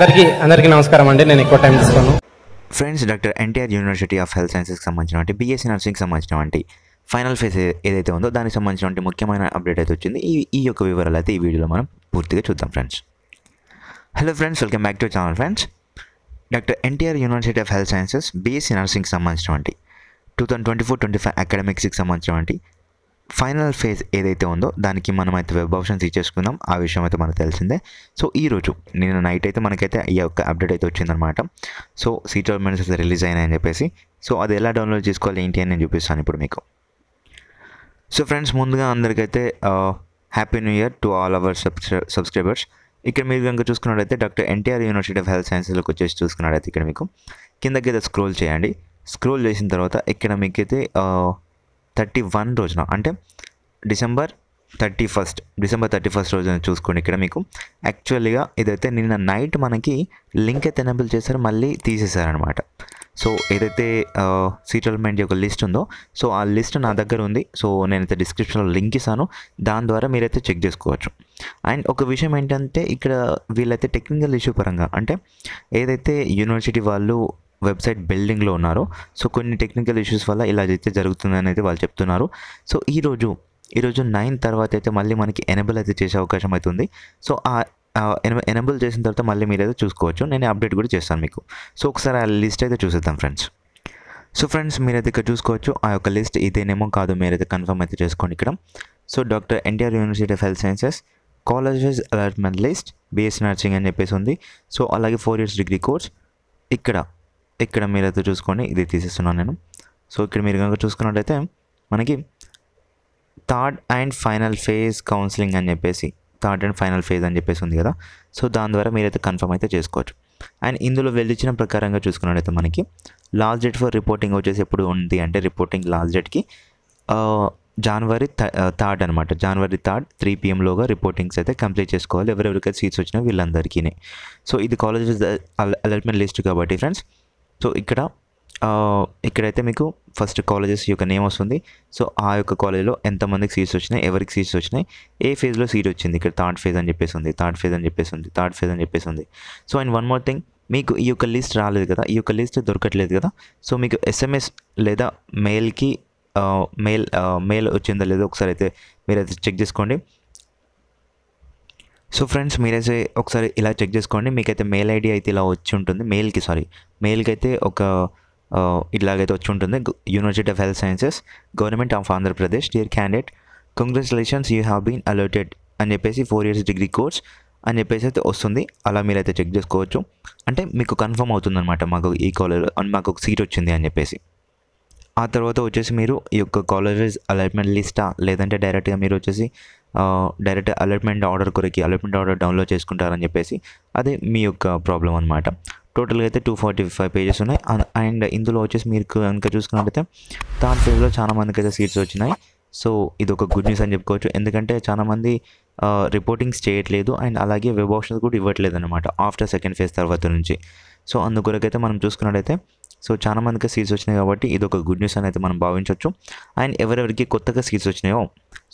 అందరికీ నమస్కారం అండి. నేను ఎక్కువ టైం తీసుకోను. Friends, doctor NTR university of health సైన్సెస్కి సంబంధించిన బీఎస్సీ నర్సింగ్కి సంబంధించిన ఫైనల్ ఫేజ్ ఏదైతే ఉందో దానికి సంబంధించిన ముఖ్యమైన అప్డేట్ అయితే వచ్చింది. ఈ యొక్క వివరాలు అయితే ఈ వీడియోలో మనం పూర్తిగా చూద్దాం friends. Hello friends, welcome back to channel friends. Doctor NTR university of health sciences BSc నర్సింగ్కి సంబంధించిన 2024-25 అకాడమిక్స్కి సంబంధించిన ఫైనల్ ఫేజ్ ఏదైతే ఉందో దానికి మనమైతే వెబ్ ఆప్షన్స్ ఇచ్చేసుకుందాం. ఆ విషయం అయితే మనకు తెలిసిందే. సో ఈరోజు నిన్న నైట్ అయితే మనకైతే ఈ యొక్క అప్డేట్ అయితే వచ్చిందనమాట. సో సీట్ అలాట్మెంట్స్ అయితే రిలీజ్ అయినాయని చెప్పేసి, సో అది ఎలా డౌన్లోడ్ చేసుకోవాలి ఏంటి అని నేను చూపిస్తాను ఇప్పుడు మీకు. సో ఫ్రెండ్స్, ముందుగా అందరికైతే happy new year to all our subscribers. ఇక్కడ మీరు కనుక చూసుకున్నట్టయితే doctor NTR university of health సైన్సెస్లోకి వచ్చేసి చూసుకున్నట్టయితే ఇక్కడ మీకు కిందకైతే స్క్రోల్ చేయండి. స్క్రోల్ చేసిన తర్వాత ఇక్కడ మీకైతే 31 రోజున అంటే డిసెంబర్ 31 రోజున చూసుకోండి. ఇక్కడ మీకు యాక్చువల్గా ఇదైతే నిన్న నైట్ మనకి లింక్ అయితే ఎనేబుల్ చేశారు, మళ్ళీ తీసేశారనమాట. సో ఏదైతే సీట్ అలాట్మెంట్ యొక్క లిస్ట్ ఉందో సో ఆ లిస్ట్ నా దగ్గర ఉంది. సో నేనైతే డిస్క్రిప్షన్లో లింక్ ఇస్తాను, దాని ద్వారా మీరైతే చెక్ చేసుకోవచ్చు. అండ్ ఒక విషయం ఏంటంటే ఇక్కడ వీళ్ళైతే టెక్నికల్ ఇష్యూ పరంగా అంటే ఏదైతే యూనివర్సిటీ వాళ్ళు వెబ్సైట్ బిల్డింగ్లో ఉన్నారు, సో కొన్ని టెక్నికల్ ఇష్యూస్ వల్ల ఇలా అయితే జరుగుతుందని అయితే వాళ్ళు చెప్తున్నారు. సో ఈరోజు 9 తర్వాత అయితే మళ్ళీ మనకి ఎనేబుల్ అయితే చేసే అవకాశం అవుతుంది. సో ఆ ఎనేబుల్ చేసిన తర్వాత మళ్ళీ మీరైతే చూసుకోవచ్చు. నేను అప్డేట్ కూడా చేస్తాను మీకు. సో ఒకసారి ఆ లిస్ట్ అయితే చూసేద్దాం ఫ్రెండ్స్. సో ఫ్రెండ్స్, మీరైతే ఇక్కడ చూసుకోవచ్చు ఆ యొక్క లిస్ట్ ఇదేనేమో కాదు, మీరైతే కన్ఫర్మ్ అయితే చేసుకోండి ఇక్కడ. So doctor NTR university of health sciences colleges allotment list BSc nursing అని చెప్పేసి ఉంది. సో అలాగే 4 years డిగ్రీ కోర్స్ ఇక్కడ మీరైతే చూసుకోండి. ఇది తీసేస్తున్నాను నేను. సో ఇక్కడ మీరు కనుక చూసుకున్నట్టయితే మనకి third and final phase counselling అని చెప్పేసి ఉంది కదా. సో దాని ద్వారా మీరైతే కన్ఫర్మ్ అయితే చేసుకోవచ్చు. అండ్ ఇందులో వెళ్ళిచ్చిన ప్రకారంగా చూసుకున్నట్టయితే మనకి లాస్ట్ డేట్ ఫర్ రిపోర్టింగ్ వచ్చేసి ఎప్పుడు ఉంది అంటే రిపోర్టింగ్ లాస్ట్ డేట్కి January 3rd అనమాట. January 3rd 3 PM రిపోర్టింగ్స్ అయితే కంప్లీట్ చేసుకోవాలి ఎవరెవరికైతే సీట్స్ వచ్చినా వీళ్ళందరికీ. సో ఇది కాలేజెస్ అలాట్మెంట్ లిస్ట్ కాబట్టి ఫ్రెండ్స్. సో ఇక్కడైతే మీకు ఫస్ట్ కాలేజెస్ యొక్క నేమ్ వస్తుంది. సో ఆ యొక్క కాలేజ్లో ఎంతమందికి సీట్స్ వచ్చినాయి, ఎవరికి సీట్స్ వచ్చినాయి, ఏ ఫేజ్లో సీట్ వచ్చింది. ఇక్కడ థర్డ్ ఫేజ్ అని చెప్పేసి ఉంది. So and one more thing, మీకు ఈ యొక్క లిస్ట్ రాలేదు కదా, ఈ యొక్క లిస్ట్ దొరకట్లేదు కదా. సో మీకు SMS లేదా మెయిల్ వచ్చిందా లేదో ఒకసారి అయితే మీరైతే చెక్ చేసుకోండి. సో ఫ్రెండ్స్, మీరైతే ఒకసారి ఇలా చెక్ చేసుకోండి. మీకైతే మెయిల్ ఐడి అయితే ఇలా వచ్చి ఉంటుంది. మెయిల్కి అయితే ఒక ఇలాగైతే వచ్చి ఉంటుంది. University of health sciences government of Andhra Pradesh dear candidate congratulations you have been allotted అని చెప్పేసి 4 years డిగ్రీ కోర్స్ అని చెప్పేసి అయితే వస్తుంది. అలా మీరైతే చెక్ చేసుకోవచ్చు. అంటే మీకు కన్ఫర్మ్ అవుతుందన్నమాట మాకు ఈ కాలేజ్లో మాకు ఒక సీట్ వచ్చింది అని చెప్పేసి. ఆ తర్వాత వచ్చేసి మీరు ఈ యొక్క కాలేజెస్ అలాట్మెంట్ లిస్టా లేదంటే డైరెక్ట్గా మీరు వచ్చేసి డైరెక్ట్ అలాట్మెంట్ ఆర్డర్ డౌన్లోడ్ చేసుకుంటారని చెప్పేసి అది మీ యొక్క ప్రాబ్లం అనమాట. టోటల్గా అయితే 245 pages ఉన్నాయి. అండ్ ఇందులో వచ్చేసి మీరు కనుక చూసుకున్నట్టయితే థర్డ్ ఫేజ్లో చాలా మందికి అయితే సీట్స్ వచ్చినాయి. సో ఇది ఒక గుడ్ న్యూస్ అని చెప్పుకోవచ్చు. ఎందుకంటే చాలామంది రిపోర్టింగ్స్ చేయట్లేదు అండ్ అలాగే వెబ్ ఆప్షన్స్ కూడా ఇవ్వట్లేదు అనమాట ఆఫ్టర్ సెకండ్ ఫేజ్ తర్వాత నుంచి. సో అందుకొరకైతే మనం చూసుకున్నట్టయితే సో చాలా మందికి సీట్స్ వచ్చినాయి కాబట్టి ఇది ఒక గుడ్ న్యూస్ అని అయితే మనం భావించవచ్చు. అండ్ ఎవరెవరికి కొత్తగా సీట్స్ వచ్చినాయో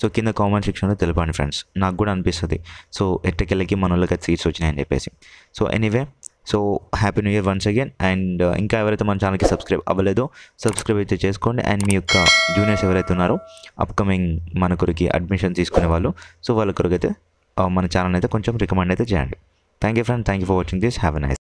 సో కింద కామెంట్ సెక్షన్లో తెలపండి ఫ్రెండ్స్. నాకు కూడా అనిపిస్తుంది సో ఎట్టకెళ్ళకి మన వాళ్ళకి సీట్స్ వచ్చినాయని చెప్పేసి. So anyway, so happy new year once again. And ఇంకా ఎవరైతే మన ఛానల్కి సబ్స్క్రైబ్ అవ్వలేదో సబ్స్క్రైబ్ అయితే చేసుకోండి. అండ్ మీ యొక్క జూనియర్స్ ఎవరైతే ఉన్నారో అప్కమింగ్ మన కొరికి అడ్మిషన్ తీసుకునే వాళ్ళు సో వాళ్ళ కొరకైతే మన ఛానల్ అయితే కొంచెం రికమెండ్ అయితే చేయండి. Thank you friend, thank you for watching this. Have a nice